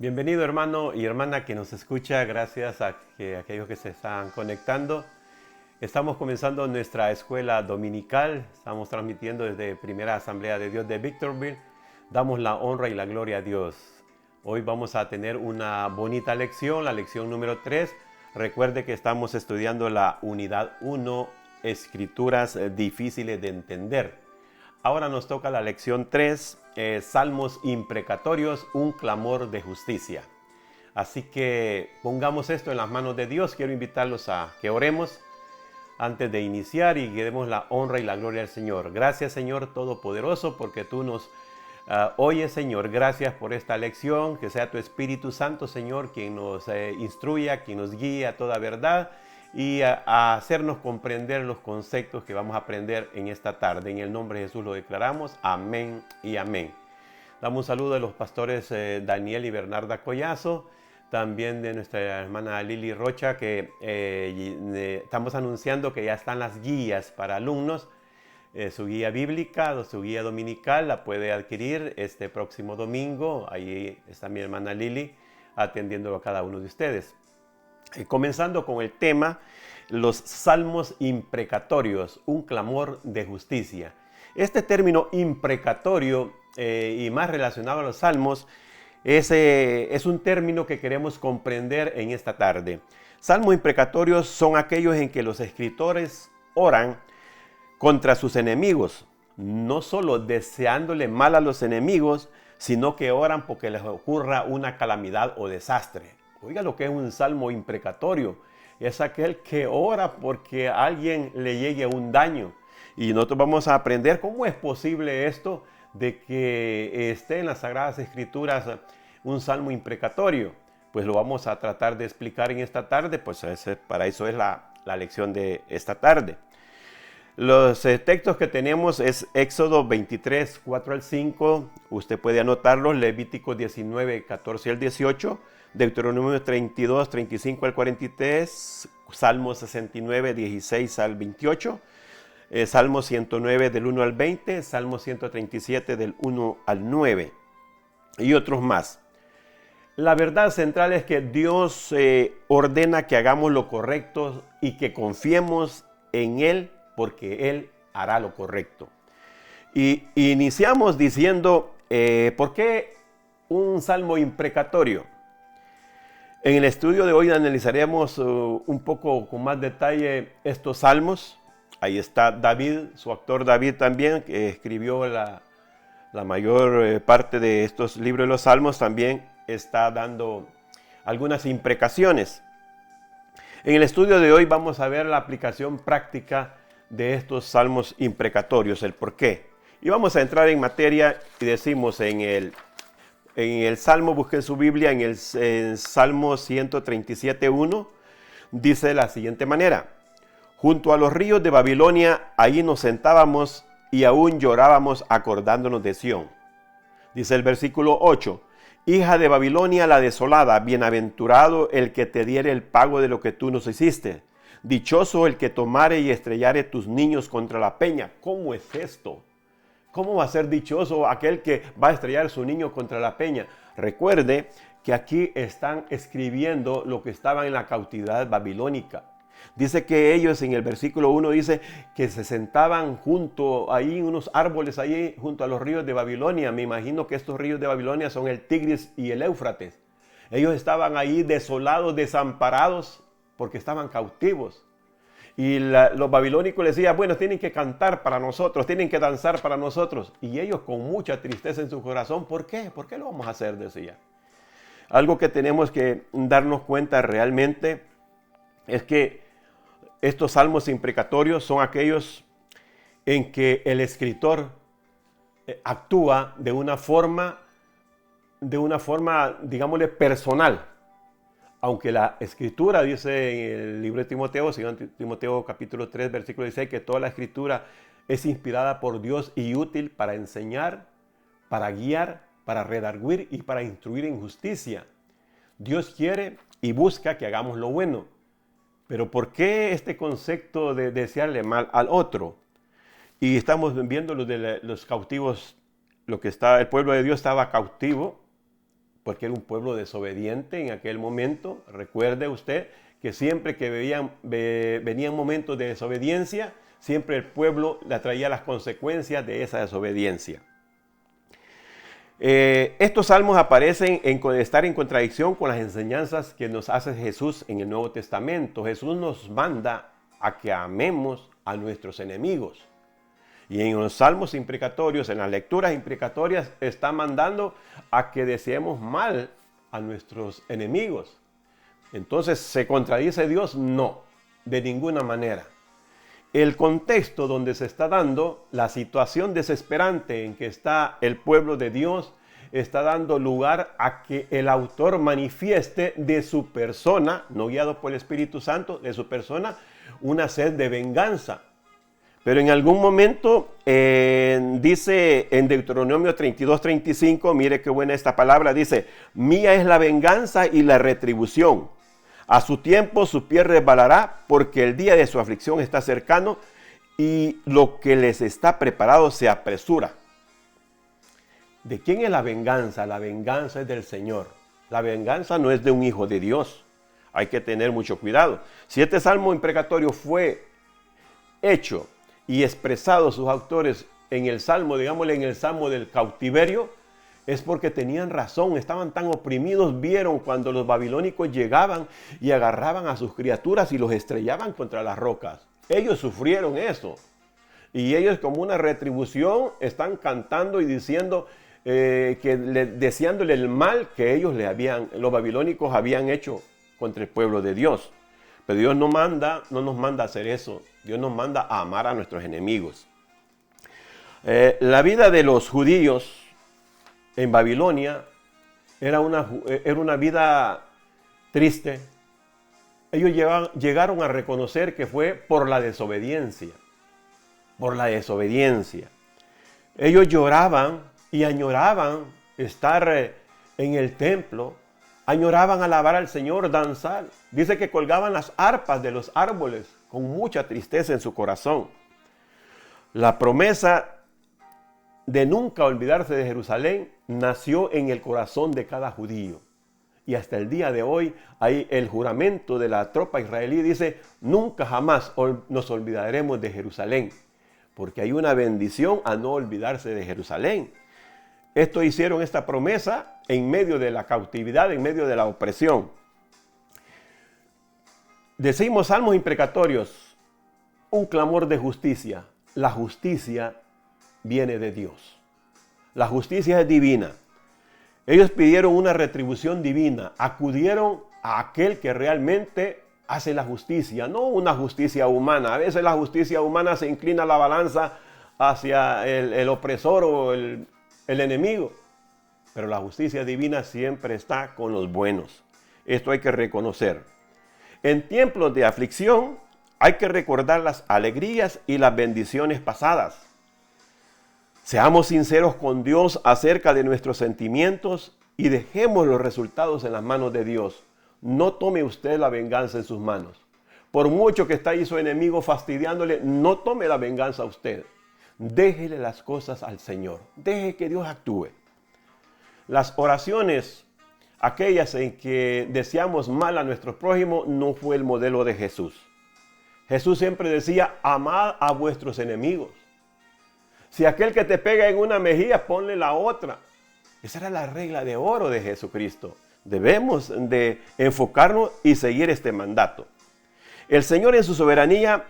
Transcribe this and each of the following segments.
Bienvenido hermano y hermana que nos escucha, gracias a aquellos que se están conectando. Estamos comenzando nuestra escuela dominical, estamos transmitiendo desde Primera Asamblea de Dios de Victorville. Damos la honra y la gloria a Dios. Hoy vamos a tener una bonita lección, la lección número 3. Recuerde que estamos estudiando la unidad 1, escrituras difíciles de entender. Ahora nos toca la lección 3, Salmos imprecatorios, un clamor de justicia. Así que pongamos esto en las manos de Dios. Quiero invitarlos a que oremos antes de iniciar y que demos la honra y la gloria al Señor. Gracias, Señor Todopoderoso, porque tú nos oyes, Señor. Gracias por esta lección. Que sea tu Espíritu Santo, Señor, quien nos instruya, quien nos guíe a toda verdad y a hacernos comprender los conceptos que vamos a aprender en esta tarde. En el nombre de Jesús lo declaramos. Amén y amén. Damos un saludo a los pastores Daniel y Bernarda Collazo, también de nuestra hermana Lili Rocha, que estamos anunciando que ya están las guías para alumnos. Su guía bíblica o su guía dominical la puede adquirir este próximo domingo. Ahí está mi hermana Lili atendiéndolo a cada uno de ustedes. Comenzando con el tema, los salmos imprecatorios, un clamor de justicia. Este término imprecatorio y más relacionado a los salmos es un término que queremos comprender en esta tarde. Salmos imprecatorios son aquellos en que los escritores oran contra sus enemigos, no solo deseándole mal a los enemigos, sino que oran porque les ocurra una calamidad o desastre. Oiga lo que es un salmo imprecatorio. Es aquel que ora porque a alguien le llegue un daño. Y nosotros vamos a aprender cómo es posible esto de que esté en las Sagradas Escrituras un salmo imprecatorio. Pues lo vamos a tratar de explicar en esta tarde, pues para eso es la lección de esta tarde. Los textos que tenemos es Éxodo 23, 4 al 5. Usted puede anotarlos. Levítico 19, 14 al 18. Deuteronomio 32, 35 al 43. Salmo 69, 16 al 28. Salmo 109 del 1 al 20. Salmo 137 del 1 al 9. Y otros más. La verdad central es que Dios ordena que hagamos lo correcto y que confiemos en Él, porque Él hará lo correcto. Y iniciamos diciendo, ¿por qué un salmo imprecatorio? En el estudio de hoy analizaremos un poco con más detalle estos salmos. Ahí está David, su autor David también, que escribió la mayor parte de estos libros de los salmos, también está dando algunas imprecaciones. En el estudio de hoy vamos a ver la aplicación práctica de estos salmos imprecatorios, el por qué. Y vamos a entrar en materia y decimos en el Salmo, busquen su Biblia, en el Salmo 137.1, dice de la siguiente manera: junto a los ríos de Babilonia, ahí nos sentábamos y aún llorábamos acordándonos de Sión. Dice el versículo 8, hija de Babilonia la desolada, bienaventurado el que te diere el pago de lo que tú nos hiciste. Dichoso el que tomare y estrellare tus niños contra la peña. ¿Cómo es esto? ¿Cómo va a ser dichoso aquel que va a estrellar su niño contra la peña? Recuerde que aquí están escribiendo lo que estaba en la cautividad babilónica. Dice que ellos en el versículo 1 dice que se sentaban junto ahí, unos árboles ahí junto a los ríos de Babilonia. Me imagino que estos ríos de Babilonia son el Tigris y el Éufrates. Ellos estaban ahí desolados, desamparados, porque estaban cautivos. Y los babilónicos les decían, bueno, tienen que cantar para nosotros, tienen que danzar para nosotros. Y ellos con mucha tristeza en su corazón, ¿por qué? ¿Por qué lo vamos a hacer? Decía. Algo que tenemos que darnos cuenta realmente es que estos salmos imprecatorios son aquellos en que el escritor actúa de una forma, digámosle, personal. Aunque la escritura dice en el libro de Timoteo, 2 Timoteo capítulo 3, versículo 16, que toda la escritura es inspirada por Dios y útil para enseñar, para guiar, para redarguir y para instruir en justicia. Dios quiere y busca que hagamos lo bueno. Pero ¿por qué este concepto de desearle mal al otro? Y estamos viendo los cautivos, el pueblo de Dios estaba cautivo porque era un pueblo desobediente en aquel momento. Recuerde usted que siempre que venían momentos de desobediencia, siempre el pueblo le traía las consecuencias de esa desobediencia. Estos salmos parecen estar en contradicción con las enseñanzas que nos hace Jesús en el Nuevo Testamento. Jesús nos manda a que amemos a nuestros enemigos. Y en los salmos imprecatorios, en las lecturas imprecatorias, está mandando a que deseemos mal a nuestros enemigos. Entonces, ¿se contradice Dios? No, de ninguna manera. El contexto donde se está dando, la situación desesperante en que está el pueblo de Dios, está dando lugar a que el autor manifieste de su persona, no guiado por el Espíritu Santo, de su persona, una sed de venganza. Pero en algún momento dice en Deuteronomio 32:35, mire qué buena esta palabra, dice: mía es la venganza y la retribución. A su tiempo su pie resbalará, porque el día de su aflicción está cercano y lo que les está preparado se apresura. ¿De quién es la venganza? La venganza es del Señor. La venganza no es de un hijo de Dios. Hay que tener mucho cuidado. Si este salmo imprecatorio fue hecho y expresado sus autores en el salmo, digámosle en el salmo del cautiverio, es porque tenían razón, estaban tan oprimidos, vieron cuando los babilónicos llegaban y agarraban a sus criaturas y los estrellaban contra las rocas. Ellos sufrieron eso. Y ellos, como una retribución, están cantando y diciendo, deseándole el mal que los babilónicos habían hecho contra el pueblo de Dios. Pero Dios no nos manda a hacer eso. Dios nos manda a amar a nuestros enemigos. La vida de los judíos en Babilonia era una vida triste. Ellos llegaron a reconocer que fue por la desobediencia. Por la desobediencia. Ellos lloraban y añoraban estar en el templo. Añoraban alabar al Señor, danzar. Dice que colgaban las arpas de los árboles con mucha tristeza en su corazón. La promesa de nunca olvidarse de Jerusalén nació en el corazón de cada judío. Y hasta el día de hoy hay el juramento de la tropa israelí, dice: nunca jamás nos olvidaremos de Jerusalén, porque hay una bendición a no olvidarse de Jerusalén. Hicieron esta promesa en medio de la cautividad, en medio de la opresión. Decimos salmos imprecatorios, un clamor de justicia. La justicia viene de Dios. La justicia es divina. Ellos pidieron una retribución divina, acudieron a aquel que realmente hace la justicia, no una justicia humana. A veces la justicia humana se inclina la balanza hacia el opresor o el enemigo, pero la justicia divina siempre está con los buenos. Esto hay que reconocer. En tiempos de aflicción hay que recordar las alegrías y las bendiciones pasadas. Seamos sinceros con Dios acerca de nuestros sentimientos y dejemos los resultados en las manos de Dios. No tome usted la venganza en sus manos. Por mucho que está ahí su enemigo fastidiándole, no tome la venganza a usted. Déjele las cosas al Señor. Deje que Dios actúe. Las oraciones, aquellas en que deseamos mal a nuestro prójimo, no fue el modelo de Jesús. Jesús siempre decía: amad a vuestros enemigos. Si aquel que te pega en una mejilla, ponle la otra. Esa era la regla de oro de Jesucristo. Debemos de enfocarnos y seguir este mandato. El Señor en su soberanía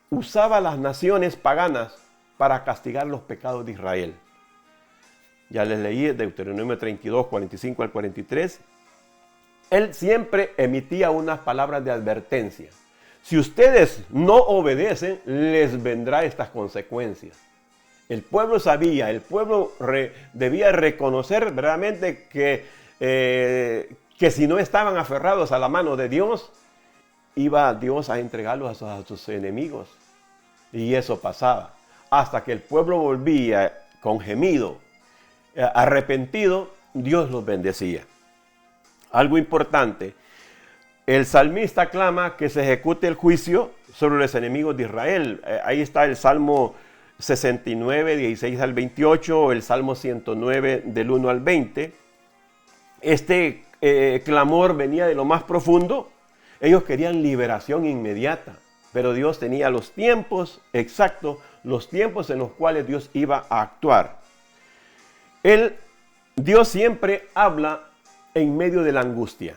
usaba las naciones paganas para castigar los pecados de Israel. Ya les leí Deuteronomio 32, 45 al 43. Él siempre emitía unas palabras de advertencia. Si ustedes no obedecen, les vendrá estas consecuencias. El pueblo sabía, el pueblo debía reconocer verdaderamente que si no estaban aferrados a la mano de Dios, iba Dios a entregarlos a sus enemigos. Y eso pasaba. Hasta que el pueblo volvía con gemido, arrepentido, Dios los bendecía. Algo importante, el salmista clama que se ejecute el juicio sobre los enemigos de Israel. Ahí está el Salmo 69, 16 al 28, el Salmo 109 del 1 al 20. Este clamor venía de lo más profundo. Ellos querían liberación inmediata, pero Dios tenía los tiempos exactos, los tiempos en los cuales Dios iba a actuar. Dios siempre habla en medio de la angustia,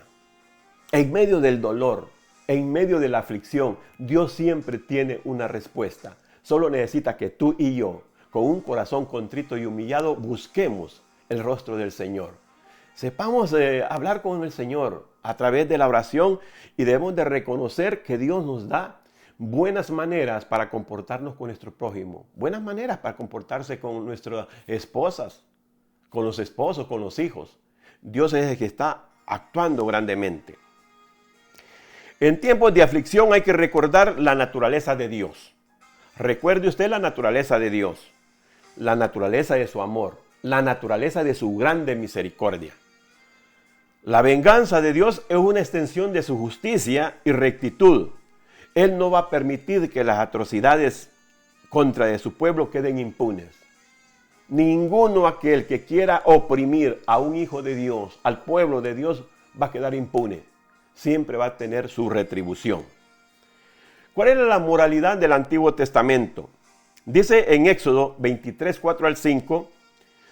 en medio del dolor, en medio de la aflicción. Dios siempre tiene una respuesta. Solo necesita que tú y yo, con un corazón contrito y humillado, busquemos el rostro del Señor. Sepamos hablar con el Señor a través de la oración y debemos de reconocer que Dios nos da buenas maneras para comportarnos con nuestro prójimo, buenas maneras para comportarse con nuestras esposas, con los esposos, con los hijos. Dios es el que está actuando grandemente. En tiempos de aflicción hay que recordar la naturaleza de Dios. Recuerde usted la naturaleza de Dios, la naturaleza de su amor, la naturaleza de su grande misericordia. La venganza de Dios es una extensión de su justicia y rectitud. Él no va a permitir que las atrocidades contra de su pueblo queden impunes. Ninguno aquel que quiera oprimir a un hijo de Dios, al pueblo de Dios, va a quedar impune. Siempre va a tener su retribución. ¿Cuál era la moralidad del Antiguo Testamento? Dice en Éxodo 23, 4 al 5,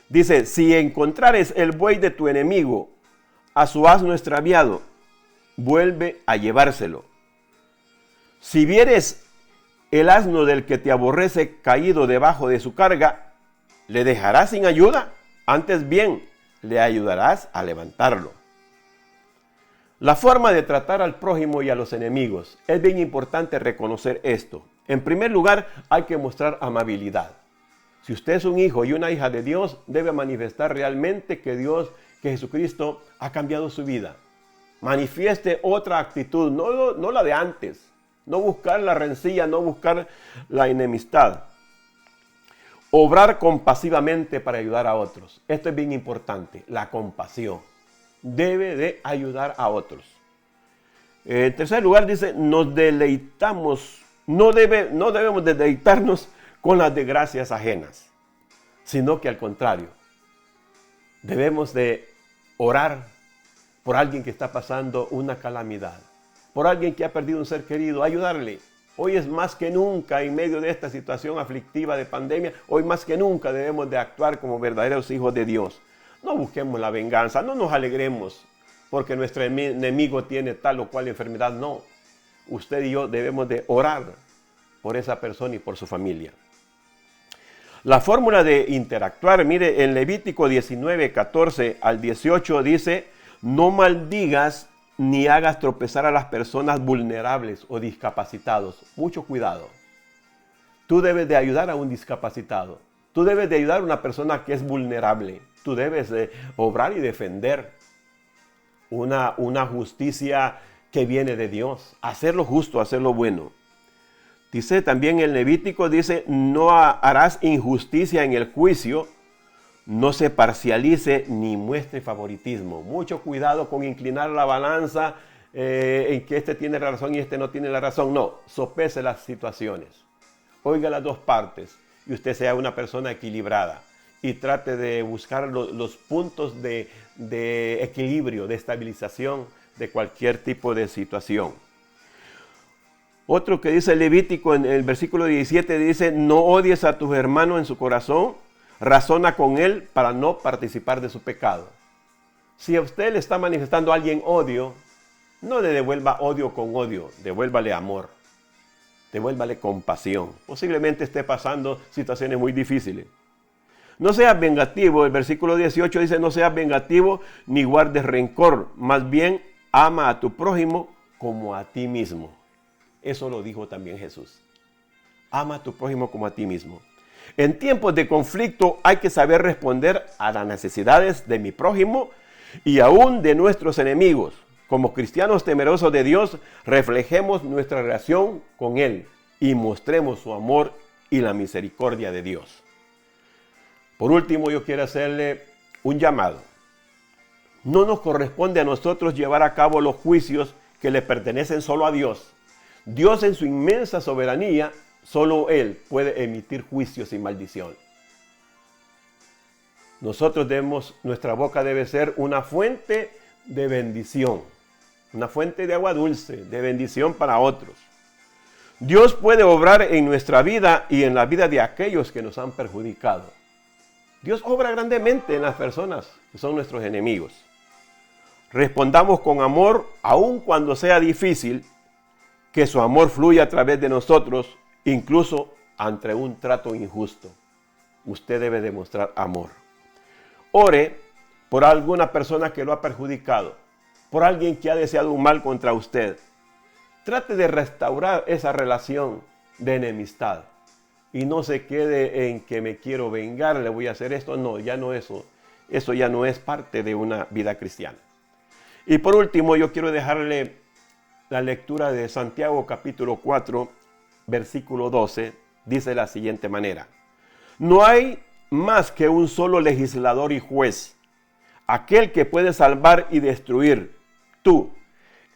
dice, si encontrares el buey de tu enemigo, a su asno extraviado, vuelve a llevárselo. Si vieres el asno del que te aborrece caído debajo de su carga, ¿le dejarás sin ayuda? Antes bien, le ayudarás a levantarlo. La forma de tratar al prójimo y a los enemigos. Es bien importante reconocer esto. En primer lugar, hay que mostrar amabilidad. Si usted es un hijo y una hija de Dios, debe manifestar realmente que Jesucristo ha cambiado su vida. Manifieste otra actitud, no la de antes. No buscar la rencilla, no buscar la enemistad. Obrar compasivamente para ayudar a otros. Esto es bien importante, la compasión. Debe de ayudar a otros. En tercer lugar dice, nos deleitamos, no debemos de deleitarnos con las desgracias ajenas, sino que al contrario, debemos de orar por alguien que está pasando una calamidad, por alguien que ha perdido un ser querido, ayudarle. Hoy es más que nunca, en medio de esta situación aflictiva de pandemia, hoy más que nunca debemos de actuar como verdaderos hijos de Dios. No busquemos la venganza, no nos alegremos porque nuestro enemigo tiene tal o cual enfermedad. No, usted y yo debemos de orar por esa persona y por su familia. La fórmula de interactuar, mire, en Levítico 19, 14 al 18 dice, no maldigas ni hagas tropezar a las personas vulnerables o discapacitados. Mucho cuidado. Tú debes de ayudar a un discapacitado. Tú debes de ayudar a una persona que es vulnerable. Tú debes de obrar y defender una justicia que viene de Dios. Hacer lo justo, hacer lo bueno. Dice también en Levítico, dice, no harás injusticia en el juicio, no se parcialice ni muestre favoritismo. Mucho cuidado con inclinar la balanza en que este tiene la razón y este no tiene la razón. No, sopese las situaciones. Oiga las dos partes y usted sea una persona equilibrada. Y trate de buscar los puntos de equilibrio, de estabilización de cualquier tipo de situación. Otro que dice Levítico en el versículo 17 dice, no odies a tus hermanos en su corazón, razona con él para no participar de su pecado. Si a usted le está manifestando a alguien odio, no le devuelva odio con odio, devuélvale amor, devuélvale compasión. Posiblemente esté pasando situaciones muy difíciles. No seas vengativo, el versículo 18 dice, no seas vengativo ni guardes rencor, más bien ama a tu prójimo como a ti mismo. Eso lo dijo también Jesús. Ama a tu prójimo como a ti mismo. En tiempos de conflicto hay que saber responder a las necesidades de mi prójimo y aún de nuestros enemigos. Como cristianos temerosos de Dios, reflejemos nuestra relación con Él y mostremos su amor y la misericordia de Dios. Por último, yo quiero hacerle un llamado. No nos corresponde a nosotros llevar a cabo los juicios que le pertenecen solo a Dios. Dios en su inmensa soberanía, solo Él puede emitir juicios sin maldición. Nuestra boca debe ser una fuente de bendición, una fuente de agua dulce, de bendición para otros. Dios puede obrar en nuestra vida y en la vida de aquellos que nos han perjudicado. Dios obra grandemente en las personas que son nuestros enemigos. Respondamos con amor, aun cuando sea difícil, que su amor fluya a través de nosotros, incluso ante un trato injusto. Usted debe demostrar amor. Ore por alguna persona que lo ha perjudicado, por alguien que ha deseado un mal contra usted. Trate de restaurar esa relación de enemistad y no se quede en que me quiero vengar, le voy a hacer esto. No, ya no eso. Eso ya no es parte de una vida cristiana. Y por último, yo quiero dejarle la lectura de Santiago capítulo 4, versículo 12. Dice de la siguiente manera: no hay más que un solo legislador y juez, aquel que puede salvar y destruir. Tú,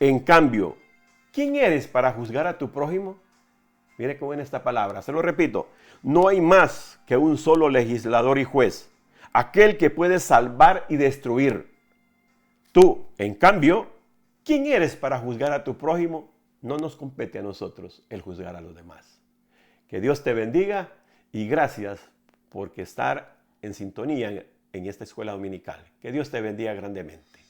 en cambio, ¿quién eres para juzgar a tu prójimo? Mire qué buena esta palabra. Se lo repito. No hay más que un solo legislador y juez, aquel que puede salvar y destruir. Tú, en cambio, ¿quién eres para juzgar a tu prójimo? No nos compete a nosotros el juzgar a los demás. Que Dios te bendiga y gracias por estar en sintonía en esta escuela dominical. Que Dios te bendiga grandemente.